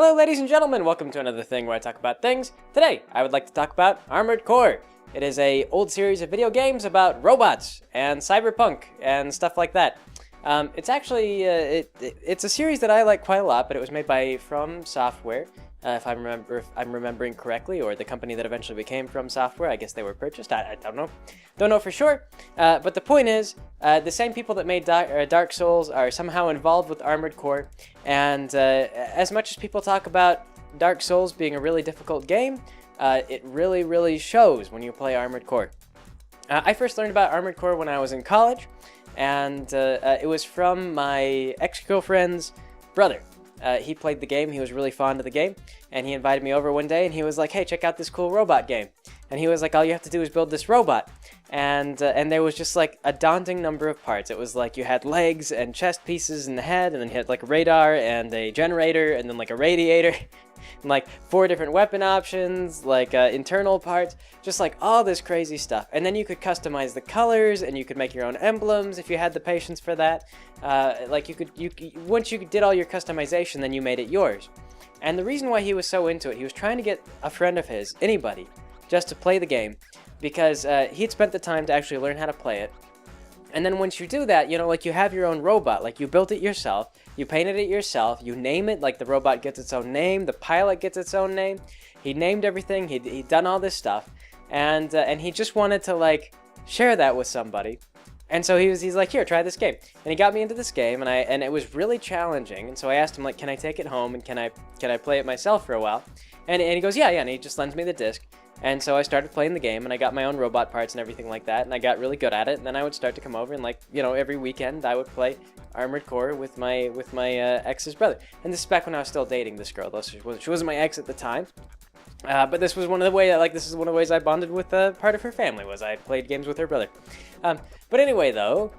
Hello ladies and gentlemen, welcome to another thing where I talk about things. Today, I would like to talk about Armored Core. It is a old series of video games about robots and cyberpunk and stuff like that. It's actually, it's a series that I like quite a lot, but it was made by From Software, if I'm remembering correctly, or the company that eventually became From Software. I guess they were purchased, I don't know. Don't know for sure, but the point is, the same people that made Dark Souls are somehow involved with Armored Core, and as much as people talk about Dark Souls being a really difficult game, it really shows when you play Armored Core. I first learned about Armored Core when I was in college, and it was from my ex-girlfriend's brother. He played the game, he was really fond of the game, and he invited me over one day, and he was like, hey, check out this cool robot game. And he was like, all you have to do is build this robot. And there was just like a daunting number of parts. It was like you had legs and chest pieces and the head, and then you had like a radar and a generator, and then like a radiator, and like 4 different weapon options, like internal parts, just like all this crazy stuff. And then you could customize the colors, and you could make your own emblems if you had the patience for that. Like once you did all your customization, then you made it yours. And the reason why he was so into it, he was trying to get a friend of his, anybody, just to play the game, because he'd spent the time to actually learn how to play it. And then once you do that, you know, like you have your own robot, like you built it yourself, you painted it yourself, you name it, like the robot gets its own name, the pilot gets its own name. He named everything, he'd done all this stuff, and he just wanted to like share that with somebody. And so he's like, here, try this game. And he got me into this game, and it was really challenging. And so I asked him, like, can I take it home, and can I play it myself for a while? And he goes, yeah, and he just lends me the disc. And so I started playing the game, and I got my own robot parts and everything like that, and I got really good at it. And then I would start to come over, and like, you know, every weekend I would play Armored Core with my ex's brother. And this is back when I was still dating this girl, though. She wasn't my ex at the time. But this was one of the ways I bonded with part of her family, was I played games with her brother. But anyway, though,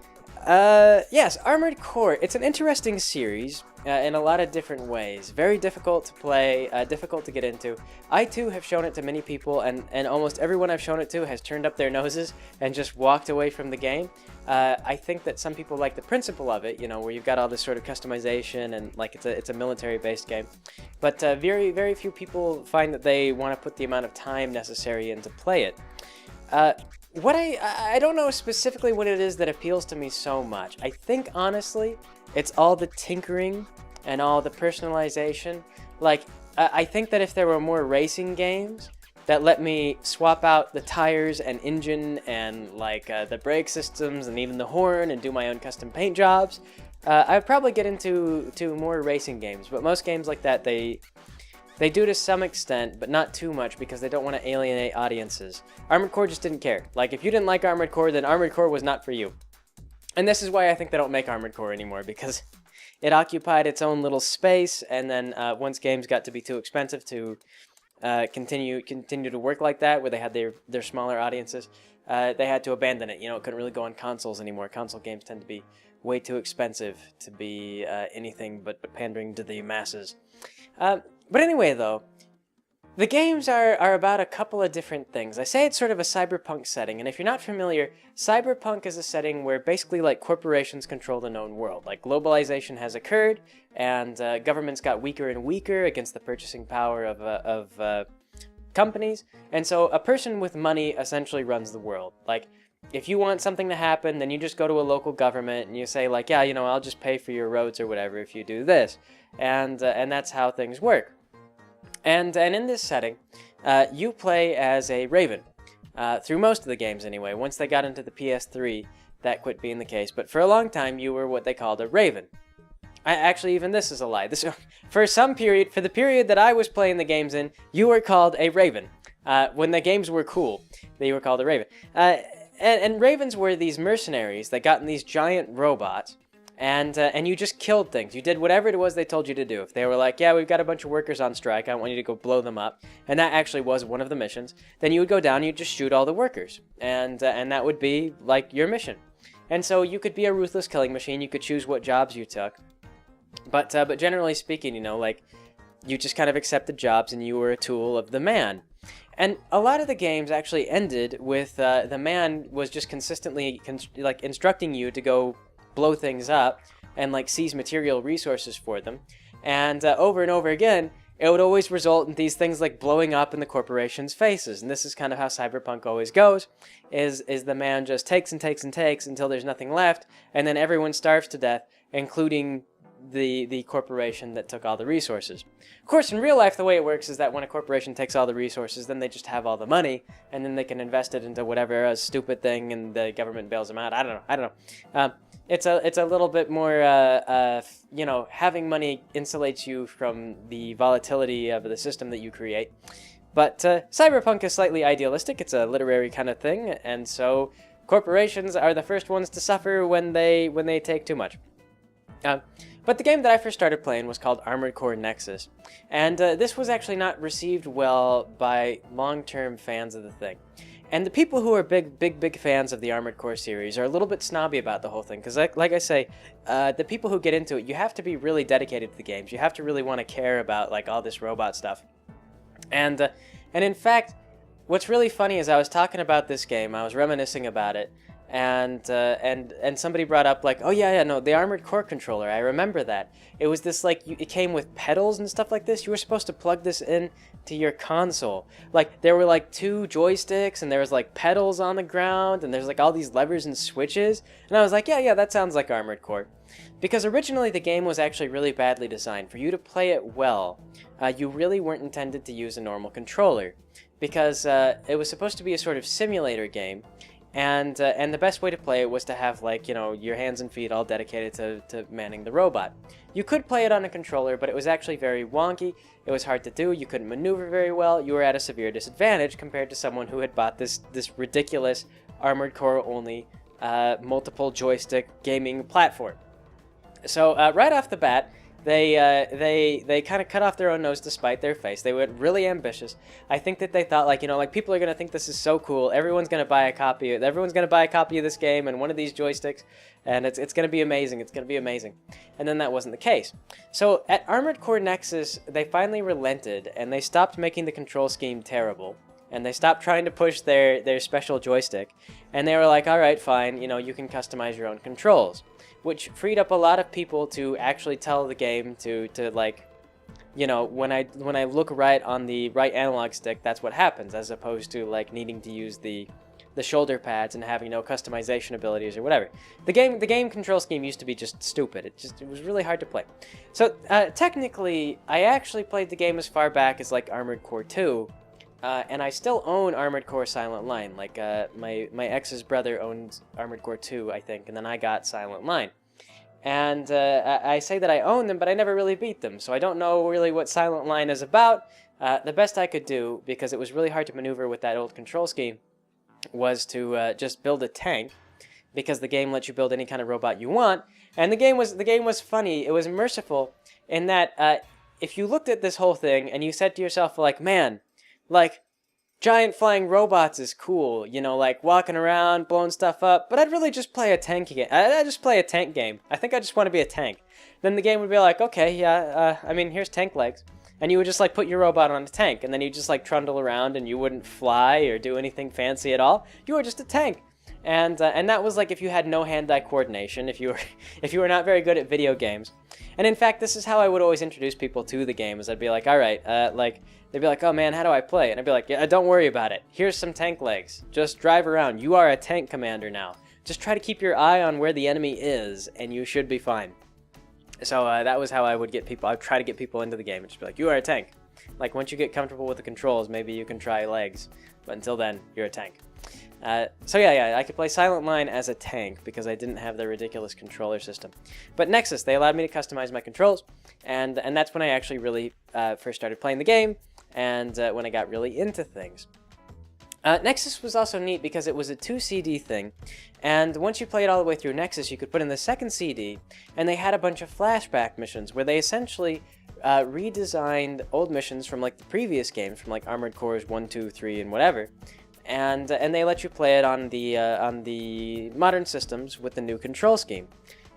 yes, Armored Core, it's an interesting series in a lot of different ways. Very difficult to play, difficult to get into. I, too, have shown it to many people, and almost everyone I've shown it to has turned up their noses and just walked away from the game. I think that some people like the principle of it, you know, where you've got all this sort of customization, and like it's a military-based game. But very few people find that they want to put the amount of time necessary in to play it. What I don't know specifically what it is that appeals to me so much. I think, honestly, it's all the tinkering and all the personalization. Like, I think that if there were more racing games that let me swap out the tires and engine and, like, the brake systems and even the horn and do my own custom paint jobs, I'd probably get into more racing games. But most games like that, they do to some extent, but not too much, because they don't want to alienate audiences. Armored Core just didn't care. Like, if you didn't like Armored Core, then Armored Core was not for you. And this is why I think they don't make Armored Core anymore, because it occupied its own little space, and then once games got to be too expensive to continue to work like that, where they had their smaller audiences, they had to abandon it. You know, it couldn't really go on consoles anymore. Console games tend to be way too expensive to be anything but pandering to the masses. But anyway, though, the games are about a couple of different things. I say it's sort of a cyberpunk setting, and if you're not familiar, cyberpunk is a setting where basically like corporations control the known world. Like globalization has occurred, and governments got weaker and weaker against the purchasing power of companies, and so a person with money essentially runs the world. Like, if you want something to happen, then you just go to a local government and you say like, yeah, you know, I'll just pay for your roads or whatever if you do this, and that's how things work. And in this setting, you play as a raven, through most of the games anyway. Once they got into the PS3, that quit being the case. But for a long time, you were what they called a raven. Actually, even this is a lie. For the period that I was playing the games in, you were called a raven. When the games were cool, they were called a raven. And ravens were these mercenaries that got in these giant robots, and you just killed things. You did whatever it was they told you to do. If they were like, yeah, we've got a bunch of workers on strike, I want you to go blow them up, and that actually was one of the missions, then you would go down and you'd just shoot all the workers, and that would be, like, your mission. And so you could be a ruthless killing machine, you could choose what jobs you took, but generally speaking, you know, like, you just kind of accepted jobs and you were a tool of the man. And a lot of the games actually ended with the man was just consistently instructing you to go blow things up and like seize material resources for them. And over again, it would always result in these things like blowing up in the corporation's faces. And this is kind of how Cyberpunk always goes, is the man just takes and takes and takes until there's nothing left, and then everyone starves to death, including the corporation that took all the resources. Of course, in real life, the way it works is that when a corporation takes all the resources, then they just have all the money, and then they can invest it into whatever stupid thing, and the government bails them out. I don't know. It's a little bit more, having money insulates you from the volatility of the system that you create. But Cyberpunk is slightly idealistic. It's a literary kind of thing, and so corporations are the first ones to suffer when they take too much. But the game that I first started playing was called Armored Core Nexus, and this was actually not received well by long-term fans of the thing. And the people who are big fans of the Armored Core series are a little bit snobby about the whole thing, because like I say, the people who get into it, you have to be really dedicated to the games. You have to really want to care about like all this robot stuff. And in fact, what's really funny is I was talking about this game, I was reminiscing about it, and somebody brought up like, oh yeah, no, the Armored Core controller, I remember that. It was this like, it came with pedals and stuff like this. You were supposed to plug this in to your console. Like, there were like 2 joysticks, and there was like pedals on the ground, and there's like all these levers and switches. And I was like, yeah, that sounds like Armored Core. Because originally the game was actually really badly designed. For you to play it well, you really weren't intended to use a normal controller. Because it was supposed to be a sort of simulator game. And the best way to play it was to have, like, your hands and feet all dedicated to manning the robot. You could play it on a controller, but it was actually very wonky. It was hard to do. You couldn't maneuver very well. You were at a severe disadvantage compared to someone who had bought this ridiculous Armored Core only multiple joystick gaming platform. So right off the bat, they kind of cut off their own nose to spite their face. They were really ambitious. I think that they thought, like, people are going to think this is so cool. Everyone's going to buy a copy of this game and one of these joysticks, and it's going to be amazing. It's going to be amazing. And then that wasn't the case. So at Armored Core Nexus, they finally relented, and they stopped making the control scheme terrible. And they stopped trying to push their special joystick. And they were like, all right, fine, you can customize your own controls. Which freed up a lot of people to actually tell the game to like, when I look right on the right analog stick, that's what happens, as opposed to like needing to use the shoulder pads and having no customization abilities or whatever. The game control scheme used to be just stupid. It was really hard to play. So technically, I actually played the game as far back as like Armored Core 2. And I still own Armored Core Silent Line. Like, my ex's brother owned Armored Core 2, I think, and then I got Silent Line. And I say that I own them, but I never really beat them, so I don't know really what Silent Line is about. The best I could do, because it was really hard to maneuver with that old control scheme, was to just build a tank, because the game lets you build any kind of robot you want. And the game was funny. It was merciful in that if you looked at this whole thing and you said to yourself, like, man, like, giant flying robots is cool, like walking around, blowing stuff up, but I'd really just play a tank game. I'd just play a tank game. I think I just want to be a tank. Then the game would be like, okay, yeah, here's tank legs. And you would just, like, put your robot on a tank, and then you'd just, like, trundle around, and you wouldn't fly or do anything fancy at all. You were just a tank. And that was, like, if you had no hand-eye coordination, if you were not very good at video games. And in fact, this is how I would always introduce people to the game, is I'd be like, all right, they'd be like, oh man, how do I play? And I'd be like, yeah, don't worry about it. Here's some tank legs. Just drive around. You are a tank commander now. Just try to keep your eye on where the enemy is, and you should be fine. So that was how I would get people. I'd try to get people into the game and just be like, you are a tank. Like, once you get comfortable with the controls, maybe you can try legs. But until then, you're a tank. So yeah, I could play Silent Line as a tank because I didn't have the ridiculous controller system. But Nexus, they allowed me to customize my controls, and that's when I actually really first started playing the game, and when I got really into things. Nexus was also neat because it was a 2 CD thing, and once you played all the way through Nexus, you could put in the second CD, and they had a bunch of flashback missions where they essentially redesigned old missions from like the previous games, from like Armored Cores 1, 2, 3, and whatever. And they let you play it on the modern systems with the new control scheme,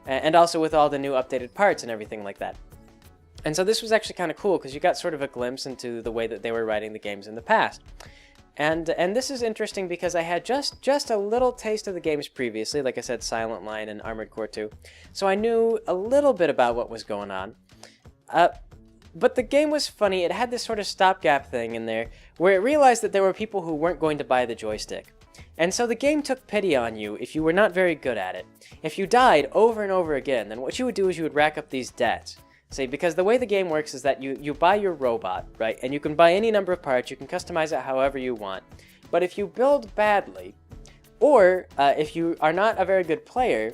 and also with all the new updated parts and everything like that. And so this was actually kind of cool because you got sort of a glimpse into the way that they were writing the games in the past. And this is interesting because I had just a little taste of the games previously, like I said, Silent Line and Armored Core 2, so I knew a little bit about what was going on. But the game was funny. It had this sort of stopgap thing in there where it realized that there were people who weren't going to buy the joystick. And so the game took pity on you if you were not very good at it. If you died over and over again, then what you would do is you would rack up these debts. See, because the way the game works is that you buy your robot, right? And you can buy any number of parts, you can customize it however you want. But if you build badly, or if you are not a very good player,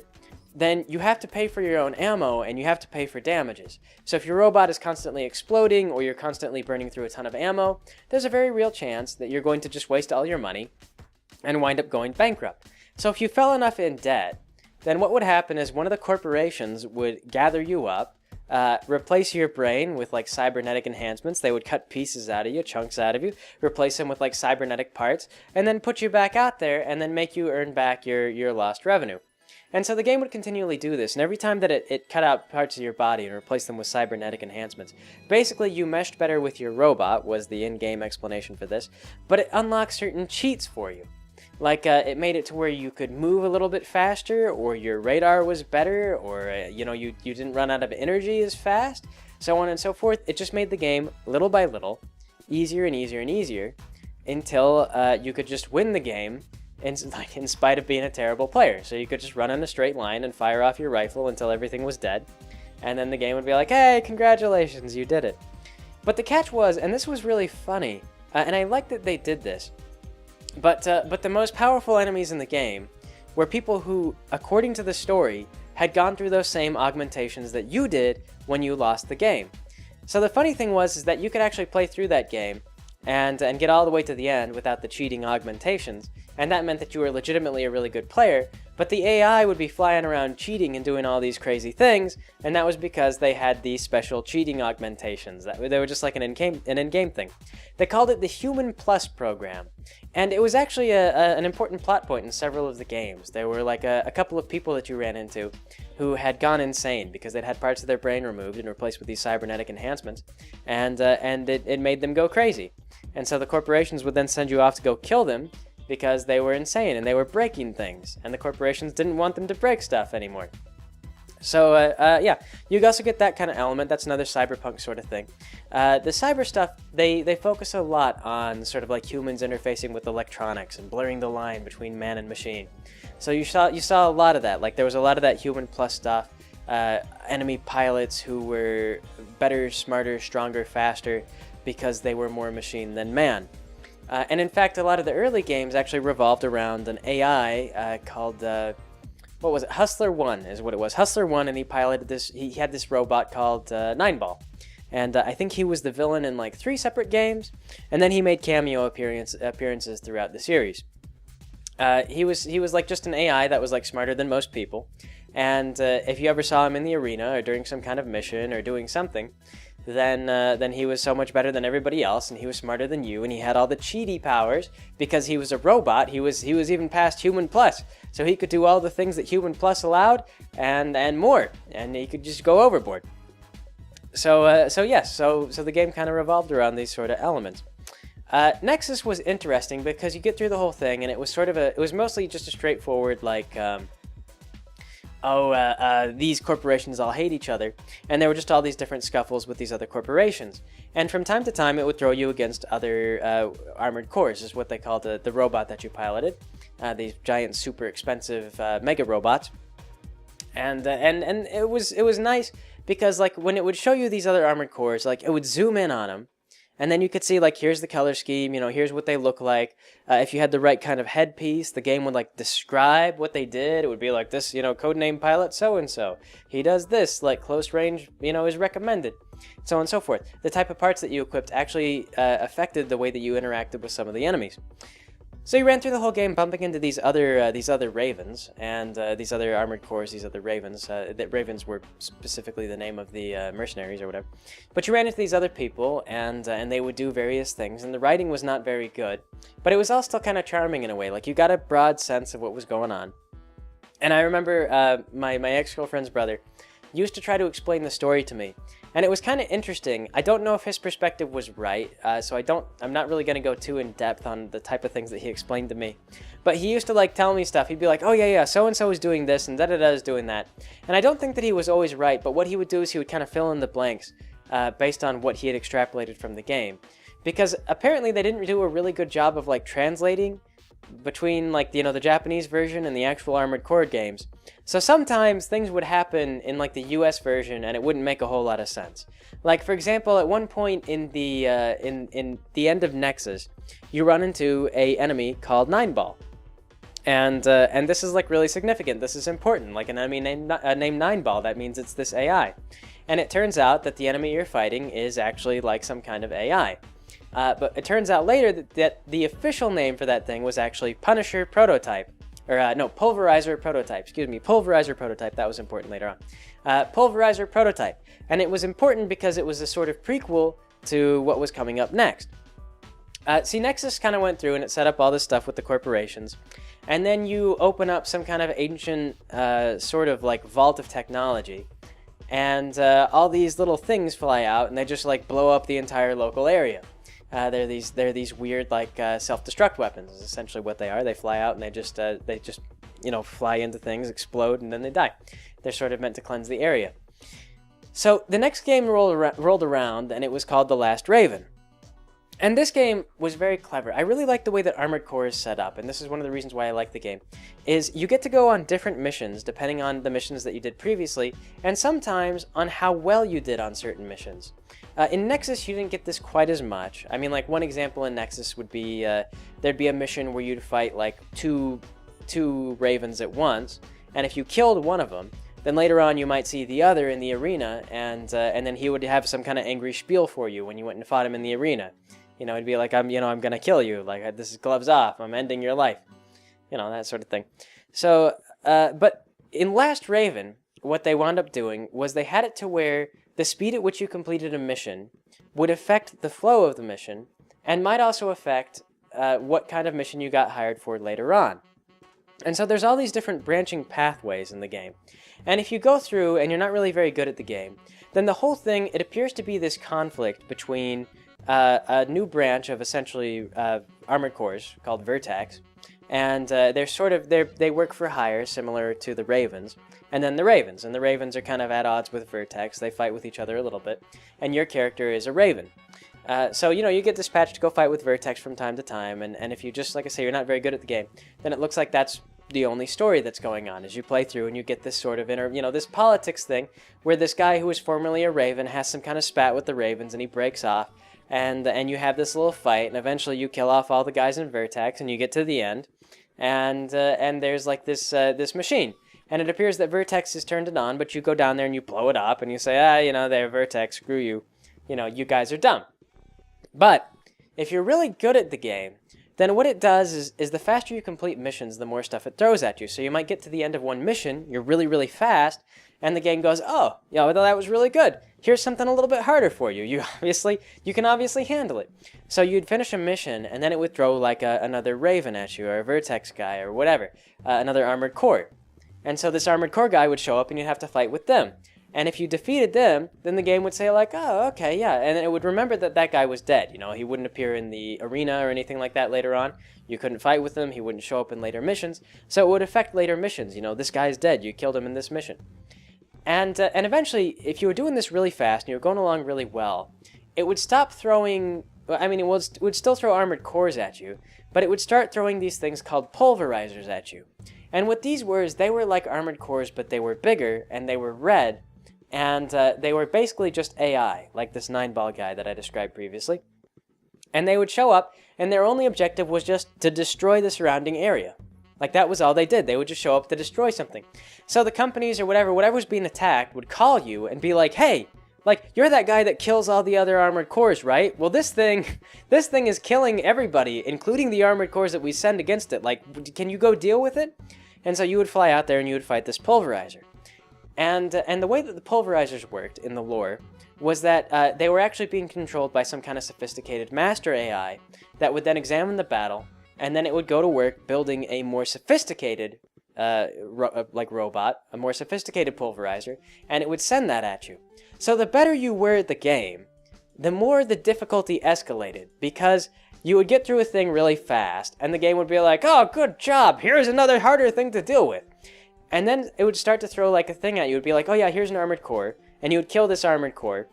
then you have to pay for your own ammo and you have to pay for damages. So if your robot is constantly exploding or you're constantly burning through a ton of ammo, there's a very real chance that you're going to just waste all your money and wind up going bankrupt. So if you fell enough in debt, then what would happen is one of the corporations would gather you up, replace your brain with like cybernetic enhancements. They would cut pieces out of you, chunks out of you, replace them with like cybernetic parts, and then put you back out there and then make you earn back your lost revenue. And so the game would continually do this, and every time that it cut out parts of your body and replaced them with cybernetic enhancements, basically you meshed better with your robot, was the in-game explanation for this, but it unlocked certain cheats for you. Like, it made it to where you could move a little bit faster, or your radar was better, or, you didn't run out of energy as fast, so on and so forth. It just made the game, little by little, easier and easier and easier, until you could just win the game in spite of being a terrible player. So you could just run in a straight line and fire off your rifle until everything was dead, and then the game would be like, hey, congratulations, you did it. But the catch was, and this was really funny, and I like that they did this, but the most powerful enemies in the game were people who, according to the story, had gone through those same augmentations that you did when you lost the game. So the funny thing was that you could actually play through that game and get all the way to the end without the cheating augmentations, and that meant that you were legitimately a really good player, but the AI would be flying around cheating and doing all these crazy things, and that was because they had these special cheating augmentations. They were just like an in-game thing. They called it the Human Plus program, and it was actually an important plot point in several of the games. There were like a couple of people that you ran into who had gone insane because they'd had parts of their brain removed and replaced with these cybernetic enhancements, and it made them go crazy. And so the corporations would then send you off to go kill them because they were insane and they were breaking things, and the corporations didn't want them to break stuff anymore. So yeah, you also get that kind of element. That's another cyberpunk sort of thing. The cyber stuff, they focus a lot on sort of like humans interfacing with electronics and blurring the line between man and machine. So you saw a lot of that. Like there was a lot of that Human Plus stuff. Enemy pilots who were better, smarter, stronger, faster because they were more machine than man. And in fact, a lot of the early games actually revolved around an AI called, what was it? Hustler 1 is what it was. Hustler 1, and he piloted this, he had this robot called Nineball. And I think he was the villain in like 3 separate games, and then he made cameo appearances throughout the series. He was like just an AI that was like smarter than most people, and if you ever saw him in the arena or during some kind of mission or doing something, then he was so much better than everybody else, and he was smarter than you, and he had all the cheaty powers because he was a robot. He was even past Human Plus, so he could do all the things that Human Plus allowed and more, and he could just go overboard. So the game kind of revolved around these sort of elements. Nexus was interesting because you get through the whole thing, and it was mostly just a straightforward like. These corporations all hate each other, and there were just all these different scuffles with these other corporations. And from time to time, it would throw you against other armored cores, is what they called the robot that you piloted, these giant, super expensive mega robots. And it was nice because like when it would show you these other armored cores, like it would zoom in on them. And then you could see, like, here's the color scheme, here's what they look like. If you had the right kind of headpiece, the game would, like, describe what they did. It would be like this, codename pilot so-and-so. He does this, like, close range, is recommended. So on and so forth. The type of parts that you equipped actually affected the way that you interacted with some of the enemies. So you ran through the whole game bumping into these other ravens, and these other armored cores, these other ravens. That ravens were specifically the name of the mercenaries or whatever. But you ran into these other people, and they would do various things, and the writing was not very good. But it was all still kind of charming in a way. Like, you got a broad sense of what was going on. And I remember my ex-girlfriend's brother used to try to explain the story to me. And it was kind of interesting. I don't know if his perspective was right, so I'm not really going to go too in depth on the type of things that he explained to me. But he used to like tell me stuff. He'd be like, oh yeah, so-and-so is doing this, and da-da-da is doing that. And I don't think that he was always right, but what he would do is he would kind of fill in the blanks based on what he had extrapolated from the game. Because apparently they didn't do a really good job of like translating between like the Japanese version and the actual Armored Core games. So sometimes things would happen in like the US version and it wouldn't make a whole lot of sense. Like for example, at one point in the end of Nexus, you run into a enemy called Nineball. And this is like really significant. This is important. Like an enemy named Nineball, that means it's this AI. And it turns out that the enemy you're fighting is actually like some kind of AI. But it turns out later that the official name for that thing was actually Punisher Prototype. Or, no, Pulverizer Prototype. Excuse me, Pulverizer Prototype. That was important later on. Pulverizer Prototype. And it was important because it was a sort of prequel to what was coming up next. See, Nexus kind of went through and it set up all this stuff with the corporations. And then you open up some kind of ancient sort of like vault of technology. And all these little things fly out and they just like blow up the entire local area. They're these weird like self-destruct weapons. Is essentially what they are. They fly out and they just fly into things, explode, and then they die. They're sort of meant to cleanse the area. So the next game rolled around and it was called The Last Raven. And this game was very clever. I really like the way that Armored Core is set up, and this is one of the reasons why I like the game, is you get to go on different missions depending on the missions that you did previously, and sometimes on how well you did on certain missions. In Nexus, you didn't get this quite as much. I mean, like, one example in Nexus would be, there'd be a mission where you'd fight, like, two ravens at once, and if you killed one of them, then later on you might see the other in the arena, and then he would have some kind of angry spiel for you when you went and fought him in the arena. You know, it'd be like, I'm gonna kill you, like, this is gloves off, I'm ending your life. You know, that sort of thing. So, but in Last Raven, what they wound up doing was they had it to where the speed at which you completed a mission would affect the flow of the mission, and might also affect what kind of mission you got hired for later on. And so there's all these different branching pathways in the game. And if you go through and you're not really very good at the game, then the whole thing, it appears to be this conflict between a new branch of essentially armored cores called Vertex, and they work for hire, similar to the Ravens, and then the Ravens are kind of at odds with Vertex. They fight with each other a little bit, and your character is a Raven. So you get dispatched to go fight with Vertex from time to time, and if you just, like I say, you're not very good at the game, then it looks like that's the only story that's going on as you play through, and you get this sort of this politics thing where this guy who was formerly a Raven has some kind of spat with the Ravens, and he breaks off. And you have this little fight, and eventually you kill off all the guys in Vertex, and you get to the end, and there's like this machine, and it appears that Vertex has turned it on, but you go down there and you blow it up, and you say, they're Vertex, screw you, you guys are dumb. But if you're really good at the game, then what it does is the faster you complete missions, the more stuff it throws at you. So you might get to the end of one mission, you're really, really fast, and the game goes, oh, that was really good. Here's something a little bit harder for you. You can obviously handle it. So you'd finish a mission, and then it would throw like another Raven at you, or a Vertex guy, or whatever, another Armored Core. And so this Armored Core guy would show up, and you'd have to fight with them. And if you defeated them, then the game would say like, oh, okay, yeah. And it would remember that guy was dead. He wouldn't appear in the arena or anything like that later on. You couldn't fight with him. He wouldn't show up in later missions. So it would affect later missions. This guy's dead. You killed him in this mission. And eventually, if you were doing this really fast and you were going along really well, it would stop throwing... it would still throw armored cores at you, but it would start throwing these things called pulverizers at you. And what these were is they were like armored cores, but they were bigger, and they were red, and they were basically just AI, like this Nineball guy that I described previously. And they would show up, and their only objective was just to destroy the surrounding area. Like, that was all they did. They would just show up to destroy something. So the companies or whatever was being attacked would call you and be like, hey, like, you're that guy that kills all the other armored cores, right? Well, this thing is killing everybody, including the armored cores that we send against it. Like, can you go deal with it? And so you would fly out there and you would fight this pulverizer. And the way that the pulverizers worked in the lore was that they were actually being controlled by some kind of sophisticated master AI that would then examine the battle, and then it would go to work building a more sophisticated robot, a more sophisticated pulverizer, and it would send that at you. So the better you were at the game, the more the difficulty escalated, because you would get through a thing really fast, and the game would be like, oh, good job, here's another harder thing to deal with. And then it would start to throw like a thing at you. It would be like, oh yeah, here's an armored core, and you would kill this armored core,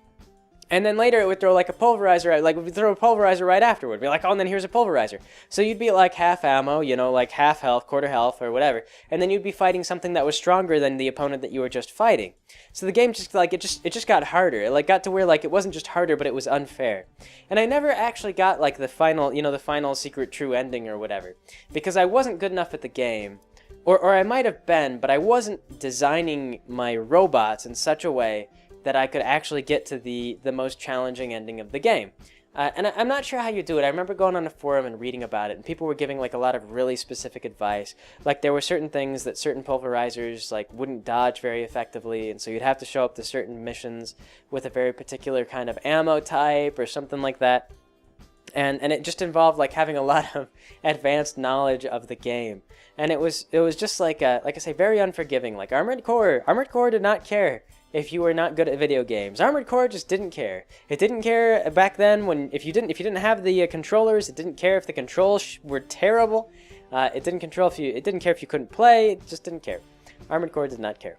And then later it would throw like a pulverizer, like it would throw a pulverizer right afterward. Be like, oh, and then here's a pulverizer. So you'd be at like half ammo, you know, like half health, quarter health, or whatever. And then you'd be fighting something that was stronger than the opponent that you were just fighting. So the game just like it just got harder. It like got to where like it wasn't just harder, but it was unfair. And I never actually got like the final, you know, the final secret true ending or whatever, because I wasn't good enough at the game. Or I might have been, but I wasn't designing my robots in such a way that I could actually get to the most challenging ending of the game. And I'm not sure how you do it. I remember going on a forum and reading about it, and people were giving like a lot of really specific advice. Like there were certain things that certain pulverizers like wouldn't dodge very effectively, and so you'd have to show up to certain missions with a very particular kind of ammo type or something like that. And it just involved like having a lot of advanced knowledge of the game. And it was just like I say, very unforgiving. Like Armored Core did not care if you were not good at video games. Armored Core just didn't care. It didn't care back then when if you didn't have the controllers. It didn't care if the controls were terrible. It didn't care if you couldn't play. It just didn't care. Armored Core did not care.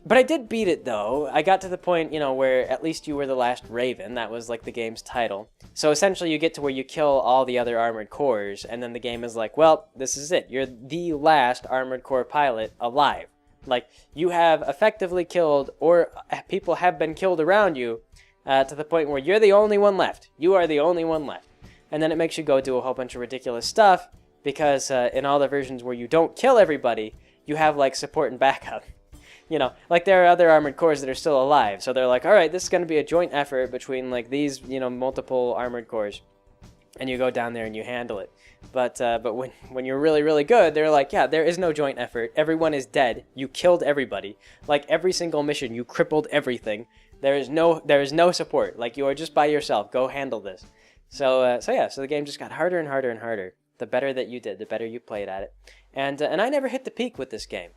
But I did beat it, though. I got to the point, you know, where at least you were the last Raven. That was, like, the game's title. So, essentially, you get to where you kill all the other Armored Cores, and then the game is like, well, this is it. You're the last Armored Core pilot alive. Like, you have effectively killed, or people have been killed around you, to the point where you're the only one left. You are the only one left. And then it makes you go do a whole bunch of ridiculous stuff, because in all the versions where you don't kill everybody, you have, like, support and backup. You know, like there are other Armored Cores that are still alive, so they're like, all right, this is going to be a joint effort between like these, you know, multiple Armored Cores, and you go down there and you handle it. But when you're really, really good, they're like, yeah, there is no joint effort. Everyone is dead. You killed everybody. Like every single mission, you crippled everything. There is no support. Like you are just by yourself. Go handle this. So the game just got harder and harder and harder. The better that you did, the better you played at it. And I never hit the peak with this game.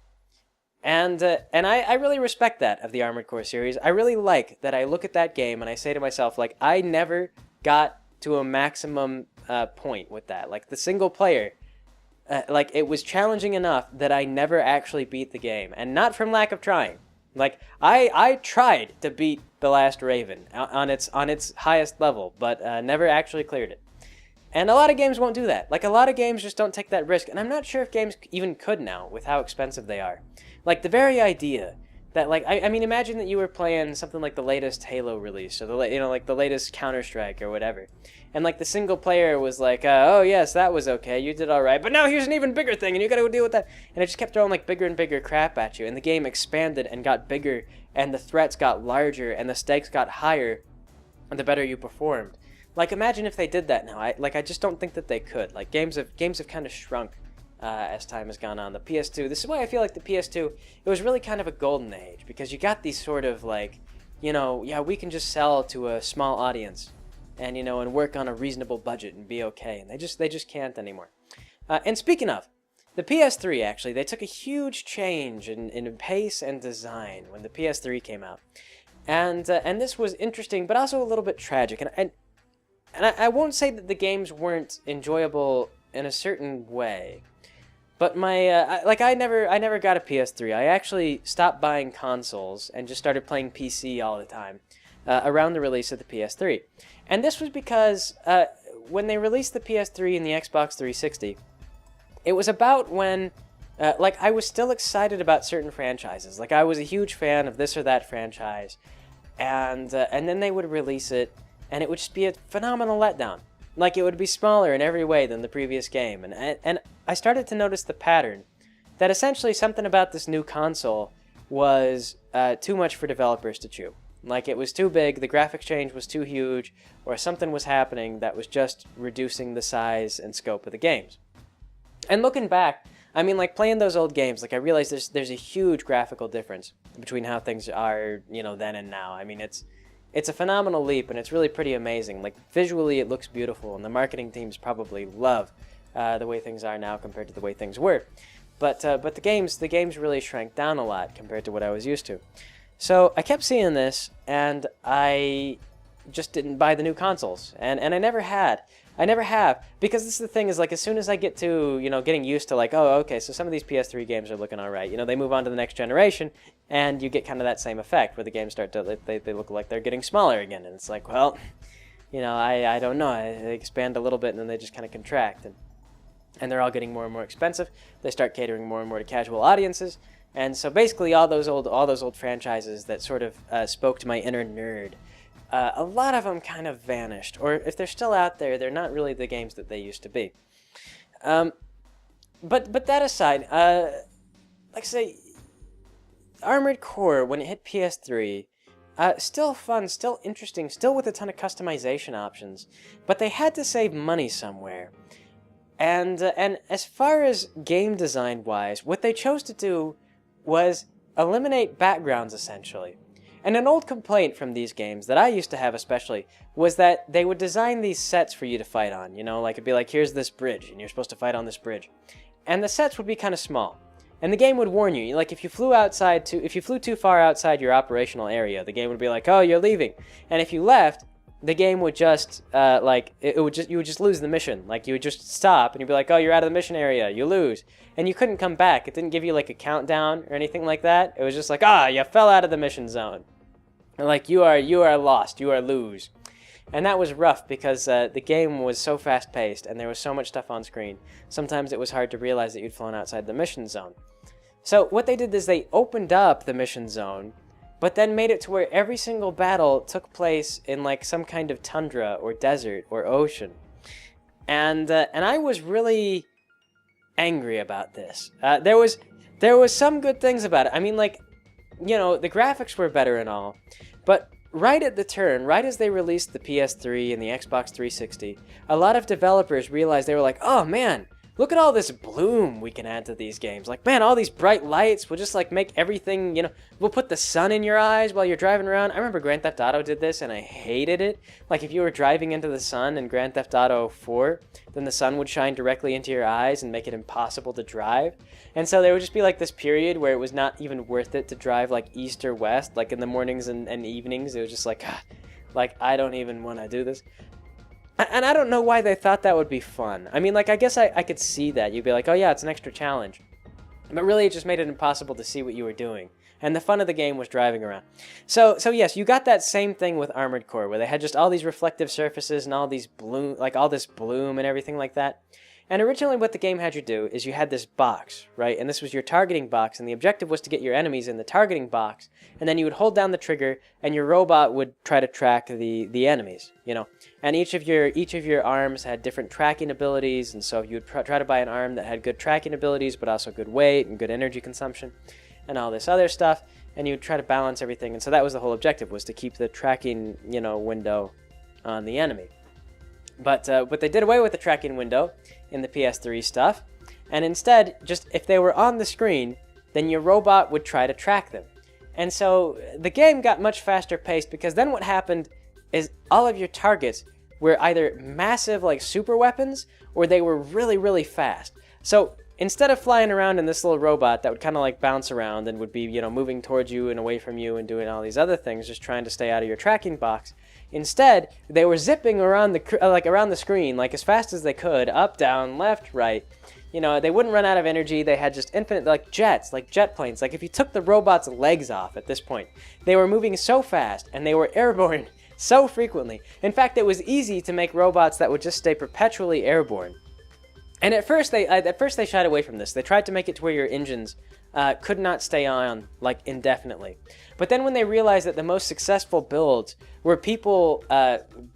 And I really respect that of the Armored Core series. I really like that I look at that game and I say to myself, like, I never got to a maximum point with that. Like, the single player, like, it was challenging enough that I never actually beat the game. And not from lack of trying. Like, I tried to beat The Last Raven on its highest level, but never actually cleared it. And a lot of games won't do that. Like, a lot of games just don't take that risk. And I'm not sure if games even could now with how expensive they are. Like, the very idea that, like, I mean, imagine that you were playing something like the latest Halo release, or like the latest Counter-Strike or whatever. And, like, the single player was like, oh, yes, that was okay, you did all right, but now here's an even bigger thing, and you gotta go deal with that. And it just kept throwing, like, bigger and bigger crap at you, and the game expanded and got bigger, and the threats got larger, and the stakes got higher, and the better you performed. Like, imagine if they did that now. I just don't think that they could. Like, games have kind of shrunk as time has gone on. The PS2, this is why I feel like the PS2, it was really kind of a golden age, because you got these sort of, like, you know, yeah, we can just sell to a small audience, and, you know, and work on a reasonable budget and be okay, and they just can't anymore. And speaking of, the PS3, actually, they took a huge change in pace and design when the PS3 came out. And this was interesting, but also a little bit tragic, and I won't say that the games weren't enjoyable in a certain way, but I never got a PS3. I actually stopped buying consoles and just started playing PC all the time around the release of the PS3. And this was because when they released the PS3 and the Xbox 360, it was about when I was still excited about certain franchises. Like, I was a huge fan of this or that franchise, and then they would release it, and it would just be a phenomenal letdown. Like, it would be smaller in every way than the previous game. And I started to notice the pattern that essentially something about this new console was too much for developers to chew. Like, it was too big, the graphics change was too huge, or something was happening that was just reducing the size and scope of the games. And looking back, I mean, like, playing those old games, like, I realized there's a huge graphical difference between how things are, you know, then and now. I mean, it's a phenomenal leap, and it's really pretty amazing. Like, visually, it looks beautiful, and the marketing teams probably love the way things are now compared to the way things were. But the games really shrank down a lot compared to what I was used to. So I kept seeing this, and I just didn't buy the new consoles, and I never had. I never have, because this is the thing, is like as soon as I get to, getting used to like, oh, okay, so some of these PS3 games are looking all right. They move on to the next generation, and you get kind of that same effect where the games start to, they look like they're getting smaller again, and it's like, well, I don't know. They expand a little bit, and then they just kind of contract, and they're all getting more and more expensive. They start catering more and more to casual audiences, and so basically all those old franchises that sort of spoke to my inner nerd, a lot of them kind of vanished, or if they're still out there, they're not really the games that they used to be. But that aside, like I say, Armored Core, when it hit PS3, still fun, still interesting, still with a ton of customization options, but they had to save money somewhere. And as far as game design wise, what they chose to do was eliminate backgrounds, essentially. And an old complaint from these games that I used to have especially was that they would design these sets for you to fight on. Like it'd be like, here's this bridge, and you're supposed to fight on this bridge. And the sets would be kind of small. And the game would warn you, like if you flew too far outside your operational area, the game would be like, oh, you're leaving. And if you left, the game would just, you would just lose the mission. Like you would just stop, and you'd be like, oh, you're out of the mission area, you lose. And you couldn't come back. It didn't give you like a countdown or anything like that. It was just like, you fell out of the mission zone. Like, you are lost, you are lose. And that was rough because the game was so fast-paced and there was so much stuff on screen. Sometimes it was hard to realize that you'd flown outside the mission zone. So what they did is they opened up the mission zone, but then made it to where every single battle took place in like some kind of tundra or desert or ocean. And I was really angry about this. There was some good things about it. I mean, like, the graphics were better and all, but right at the turn, right as they released the PS3 and the Xbox 360, a lot of developers realized, they were like, oh man, look at all this bloom we can add to these games. Like, man, all these bright lights will just like make everything, we'll put the sun in your eyes while you're driving around. I remember Grand Theft Auto did this and I hated it. Like if you were driving into the sun in Grand Theft Auto 4, then the sun would shine directly into your eyes and make it impossible to drive. And so there would just be like this period where it was not even worth it to drive like east or west, like in the mornings and evenings. It was just like, like I don't even want to do this. And I don't know why they thought that would be fun. I mean, like, I guess I could see that. You'd be like, oh yeah, it's an extra challenge. But really, it just made it impossible to see what you were doing. And the fun of the game was driving around. So yes, you got that same thing with Armored Core, where they had just all these reflective surfaces and all these bloom, like all this bloom and everything like that. And originally what the game had you do is you had this box, right? And this was your targeting box, and the objective was to get your enemies in the targeting box, and then you would hold down the trigger, and your robot would try to track the enemies, And each of your arms had different tracking abilities, and so you would try to buy an arm that had good tracking abilities, but also good weight and good energy consumption, and all this other stuff, and you'd try to balance everything. And so that was the whole objective, was to keep the tracking, window on the enemy. But they did away with the tracking window in the PS3 stuff, and instead, just if they were on the screen, then your robot would try to track them. And so the game got much faster paced, because then what happened is all of your targets were either massive like super weapons, or they were really, really fast. So instead of flying around in this little robot that would kind of like bounce around and would be, moving towards you and away from you and doing all these other things, just trying to stay out of your tracking box, instead, they were zipping around the screen like as fast as they could, up, down, left, right. They wouldn't run out of energy. They had just infinite, like jets, like jet planes. Like if you took the robot's legs off at this point, they were moving so fast and they were airborne so frequently. In fact, it was easy to make robots that would just stay perpetually airborne. And at first they shied away from this. They tried to make it to where your engines could not stay on like indefinitely. But then when they realized that the most successful builds were people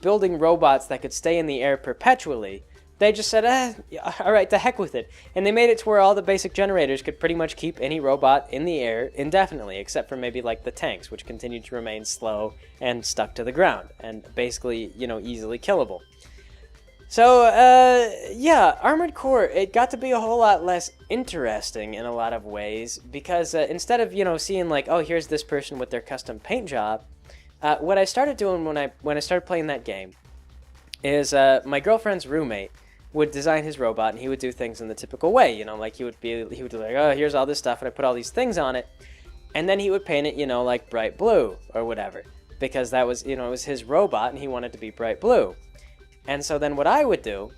building robots that could stay in the air perpetually, they just said, all right, to heck with it. And they made it to where all the basic generators could pretty much keep any robot in the air indefinitely, except for maybe like the tanks, which continued to remain slow and stuck to the ground and basically, easily killable. So, yeah, Armored Core, it got to be a whole lot less interesting in a lot of ways, because instead of, seeing like, oh, here's this person with their custom paint job, what I started doing when I started playing that game is my girlfriend's roommate would design his robot, and he would do things in the typical way, like he would be like, oh, here's all this stuff, and I put all these things on it, and then he would paint it, like bright blue or whatever. because that was, it was his robot and he wanted to be bright blue. And so then what I would do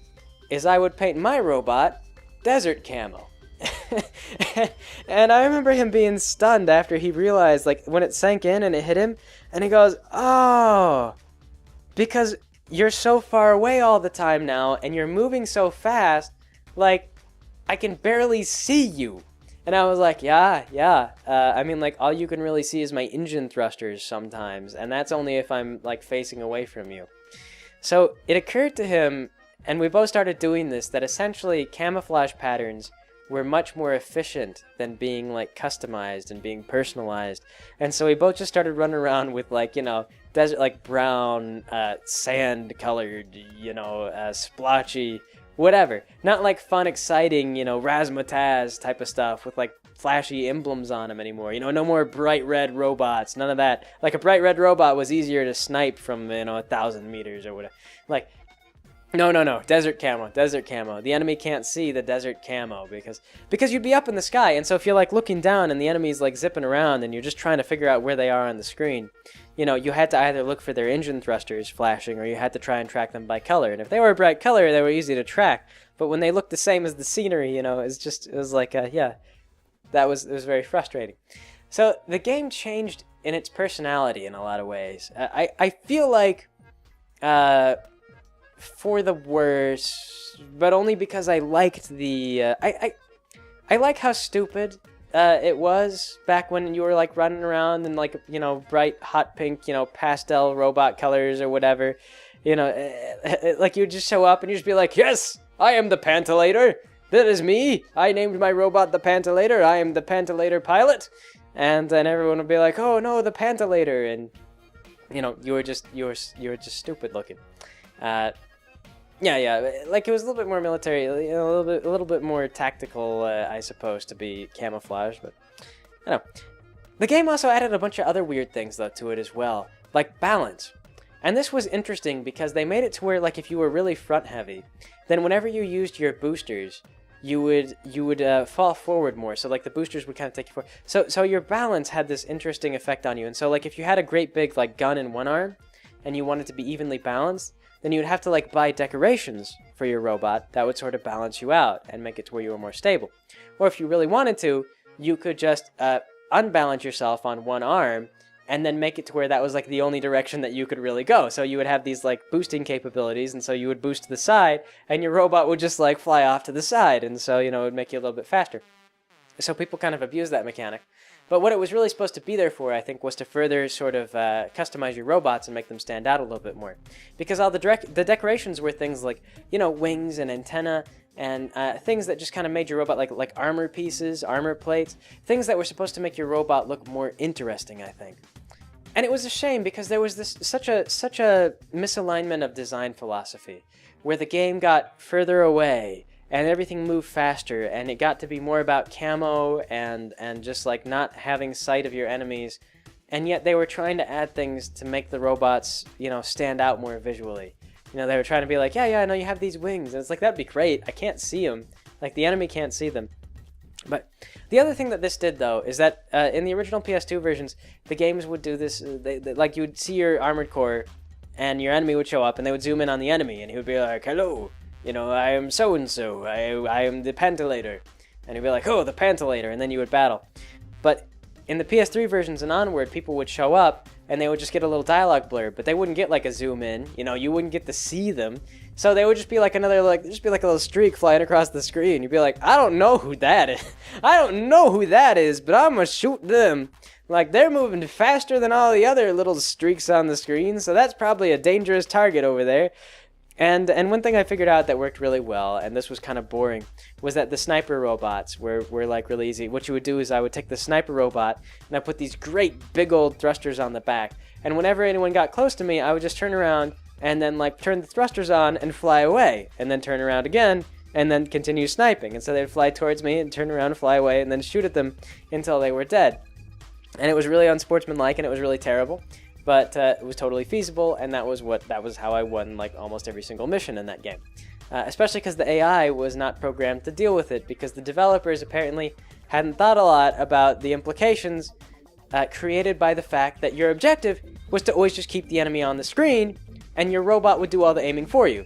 is I would paint my robot desert camo. And I remember him being stunned after he realized, like, when it sank in and it hit him, and he goes, oh, because you're so far away all the time now, and you're moving so fast, like, I can barely see you. And I was like, yeah. I mean, like, all you can really see is my engine thrusters sometimes, and that's only if I'm, like, facing away from you. So it occurred to him, and we both started doing this, that essentially camouflage patterns were much more efficient than being, like, customized and being personalized. And so we both just started running around with, like, desert, like, brown, sand-colored, splotchy, whatever. Not, like, fun, exciting, razzmatazz type of stuff with, like, flashy emblems on them anymore. No more bright red robots, none of that. Like, a bright red robot was easier to snipe from, 1,000 meters or whatever. Like, no, desert camo. The enemy can't see the desert camo because you'd be up in the sky, and so if you're, like, looking down and the enemy's, like, zipping around and you're just trying to figure out where they are on the screen, you had to either look for their engine thrusters flashing or you had to try and track them by color. And if they were a bright color, they were easy to track. But when they looked the same as the scenery, it was like, it was very frustrating. So the game changed in its personality in a lot of ways. I feel like, for the worse, but only because I liked the, I like how stupid it was back when you were, like, running around in, like, bright hot pink, pastel robot colors or whatever. Like, you would just show up and you'd just be like, yes, I am the Pantillator. That is me. I named my robot the Pantillator. I am the Pantillator pilot. And then everyone would be like, oh no, the Pantillator. And you were just stupid looking. Yeah. Like, it was a little bit more military, a little bit more tactical, I suppose, to be camouflaged. But I don't know. The game also added a bunch of other weird things though to it as well, like balance. And this was interesting because they made it to where, like, if you were really front heavy, then whenever you used your boosters, you would fall forward more. So, like, the boosters would kind of take you forward. So your balance had this interesting effect on you. And so, like, if you had a great big, like, gun in one arm and you wanted to be evenly balanced, then you would have to, like, buy decorations for your robot that would sort of balance you out and make it to where you were more stable. Or if you really wanted to, you could just unbalance yourself on one arm and then make it to where that was, like, the only direction that you could really go. So you would have these, like, boosting capabilities, and so you would boost to the side, and your robot would just, like, fly off to the side, and so, it would make you a little bit faster. So people kind of abused that mechanic. But what it was really supposed to be there for, I think, was to further sort of customize your robots and make them stand out a little bit more. Because all the decorations were things like, wings and antenna, and things that just kind of made your robot like armor pieces, armor plates, things that were supposed to make your robot look more interesting, I think. And it was a shame because there was such a misalignment of design philosophy, where the game got further away and everything moved faster, and it got to be more about camo and just, like, not having sight of your enemies, and yet they were trying to add things to make the robots, stand out more visually. They were trying to be like, yeah, I know you have these wings, and it's like, that'd be great. I can't see them. Like, the enemy can't see them. But the other thing that this did, though, is that in the original PS2 versions, the games would do this, like, you would see your armored core, and your enemy would show up, and they would zoom in on the enemy, and he would be like, hello, I am so-and-so, I am the Pantillator. And he'd be like, oh, the Pantillator, and then you would battle. But in the PS3 versions and onward, people would show up, and they would just get a little dialogue blurb, but they wouldn't get, like, a zoom in, you wouldn't get to see them. So they would just be like another, like, just be like a little streak flying across the screen. You'd be like, I don't know who that is. I don't know who that is, but I'm gonna shoot them. Like, they're moving faster than all the other little streaks on the screen, so that's probably a dangerous target over there. And one thing I figured out that worked really well, and this was kind of boring, was that the sniper robots were like really easy. What you would do is I would take the sniper robot and I put these great big old thrusters on the back. And whenever anyone got close to me, I would just turn around and then, like, turn the thrusters on and fly away, and then turn around again and then continue sniping. And so they'd fly towards me and turn around and fly away and then shoot at them until they were dead. And it was really unsportsmanlike and it was really terrible. But it was totally feasible, and that was how I won, like, almost every single mission in that game. Especially because the AI was not programmed to deal with it, because the developers apparently hadn't thought a lot about the implications created by the fact that your objective was to always just keep the enemy on the screen, and your robot would do all the aiming for you.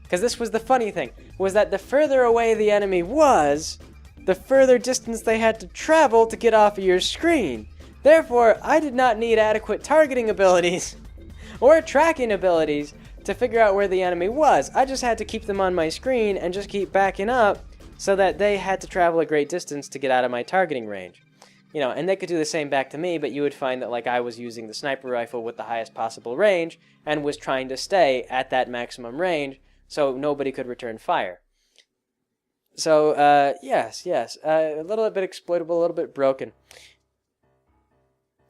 Because this was the funny thing, was that the further away the enemy was, the further distance they had to travel to get off of your screen. Therefore, I did not need adequate targeting abilities or tracking abilities to figure out where the enemy was. I just had to keep them on my screen and just keep backing up so that they had to travel a great distance to get out of my targeting range. You know, and they could do the same back to me, but you would find that like I was using the sniper rifle with the highest possible range and was trying to stay at that maximum range so nobody could return fire. So, yes, a little bit exploitable, a little bit broken.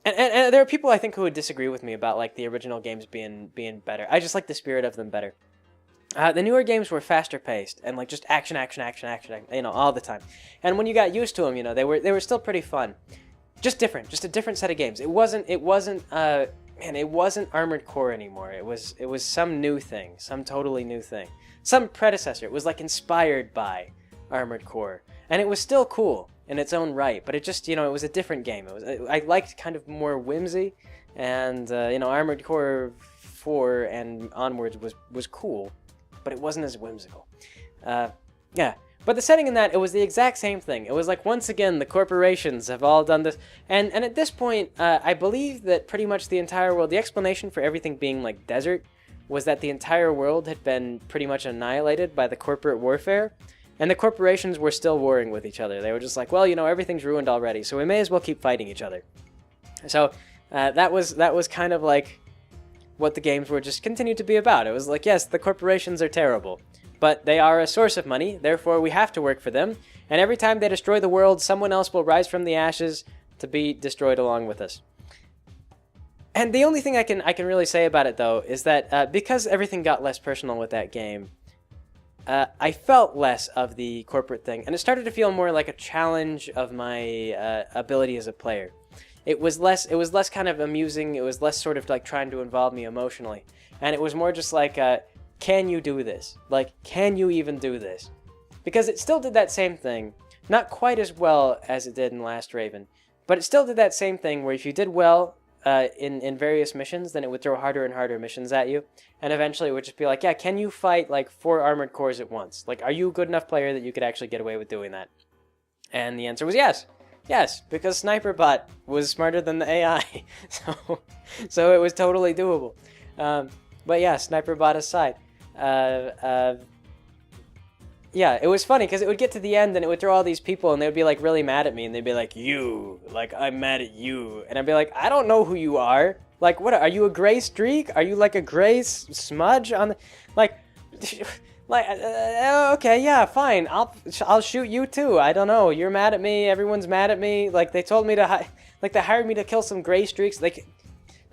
And there are people I think who would disagree with me about like the original games being better. I just like the spirit of them better. The newer games were faster paced and like just action, you know, all the time. And when you got used to them, you know, they were still pretty fun. Just different, just a different set of games. It wasn't Armored Core anymore. It was some new thing, some totally new thing, some predecessor. It was like inspired by Armored Core, and it was still cool in its own right, but it just, you know, it was a different game. I liked kind of more whimsy, and you know, Armored Core 4 and onwards was cool, but it wasn't as whimsical. Yeah, but the setting in that, it was the exact same thing. It was like, once again, the corporations have all done this, and at this point, I believe that pretty much the entire world, the explanation for everything being like desert, was that the entire world had been pretty much annihilated by the corporate warfare. And the corporations were still warring with each other. They were just like, well, you know, everything's ruined already, so we may as well keep fighting each other. So that was kind of like what the games were just continued to be about. It was like, yes, the corporations are terrible, but they are a source of money, therefore we have to work for them. And every time they destroy the world, someone else will rise from the ashes to be destroyed along with us. And the only thing I can really say about it, though, is that because everything got less personal with that game, I felt less of the corporate thing, and it started to feel more like a challenge of my ability as a player. It was less kind of amusing. It was less sort of like trying to involve me emotionally, and it was more just like, can you do this? Like, can you even do this? Because it still did that same thing, not quite as well as it did in Last Raven, but it still did that same thing where if you did well in various missions, then it would throw harder and harder missions at you. And eventually it would just be like, yeah, can you fight like 4 armored cores at once? Like, are you a good enough player that you could actually get away with doing that? And the answer was yes. Yes, because SniperBot was smarter than the AI. So it was totally doable. But yeah, SniperBot aside. Yeah, it was funny because it would get to the end and it would throw all these people and they would be like really mad at me and they'd be like, you, like, I'm mad at you. And I'd be like, I don't know who you are. Like, what, are you a gray streak? Are you like a gray smudge on the, like, okay, yeah, fine. I'll shoot you too. I don't know. You're mad at me. Everyone's mad at me. Like, they told me to, they hired me to kill some gray streaks. Like,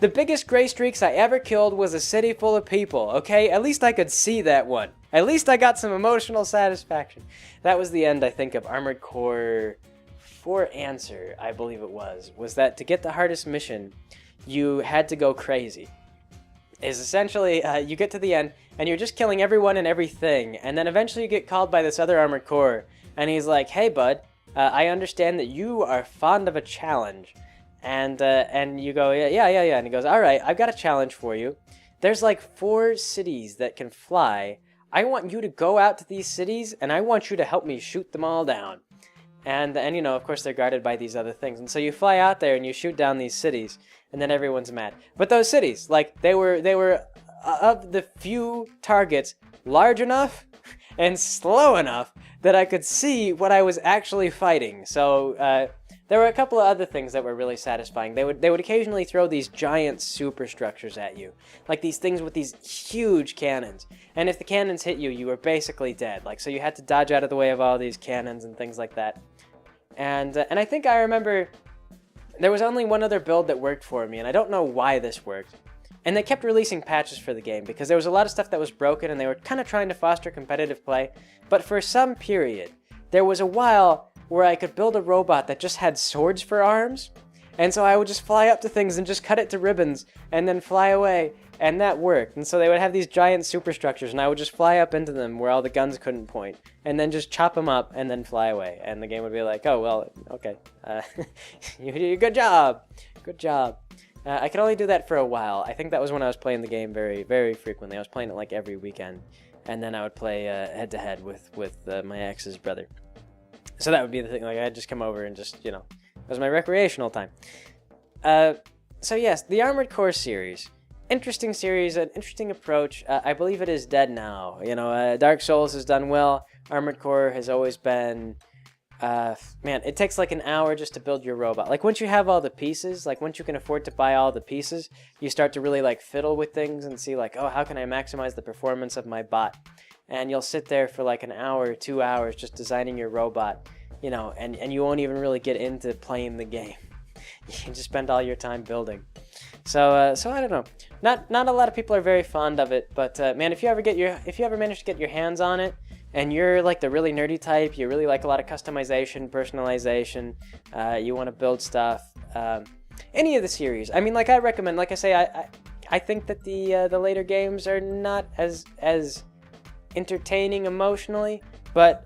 the biggest gray streaks I ever killed was a city full of people, okay? At least I could see that one. At least I got some emotional satisfaction. That was the end, I think, of Armored Core 4 Answer, I believe it was that to get the hardest mission, you had to go crazy. Is essentially, you get to the end, and you're just killing everyone and everything, and then eventually you get called by this other Armored Core, and he's like, hey bud, I understand that you are fond of a challenge. And you go, yeah, and he goes, alright, I've got a challenge for you. There's like 4 cities that can fly. I want you to go out to these cities, and I want you to help me shoot them all down. And you know, of course, they're guarded by these other things. And so you fly out there, and you shoot down these cities, and then everyone's mad. But those cities, like, they were of the few targets, large enough and slow enough that I could see what I was actually fighting. So, there were a couple of other things that were really satisfying. They would occasionally throw these giant superstructures at you, like these things with these huge cannons. And if the cannons hit you, you were basically dead. Like, so you had to dodge out of the way of all these cannons and things like that. And I think I remember there was only one other build that worked for me, and I don't know why this worked. And they kept releasing patches for the game because there was a lot of stuff that was broken, and they were kind of trying to foster competitive play. But for some period, there was a while where I could build a robot that just had swords for arms, and so I would just fly up to things and just cut it to ribbons, and then fly away, And that worked. And so they would have these giant superstructures, and I would just fly up into them where all the guns couldn't point, and then just chop them up and then fly away. And the game would be like, oh, well, okay. You did a good job. Good job. I could only do that for a while. I think that was when I was playing the game very, very frequently. I was playing it like every weekend. And then I would play head-to-head with my ex's brother. So that would be the thing. Like, I'd just come over and just, it was my recreational time. So yes, the Armored Core series. Interesting series, an interesting approach. I believe it is dead now. Dark Souls has done well. Armored Core has always been... man, it takes like an hour just to build your robot. Like, once you have all the pieces, like, once you can afford to buy all the pieces, you start to really, like, fiddle with things and see, like, oh, how can I maximize the performance of my bot? And you'll sit there for, like, an hour or 2 hours just designing your robot, and you won't even really get into playing the game. You can just spend all your time building. So I don't know. Not a lot of people are very fond of it, but man, if you ever manage to get your hands on it, and you're like the really nerdy type, you really like a lot of customization, personalization, you want to build stuff, any of the series. I mean, like, I recommend. Like I say, I think that the later games are not as entertaining emotionally, but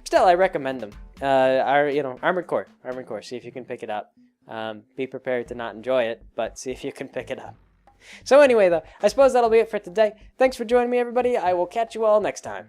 still, I recommend them. Armored Core. See if you can pick it up. Be prepared to not enjoy it, but see if you can pick it up. So anyway, though, I suppose that'll be it for today. Thanks for joining me, everybody. I will catch you all next time.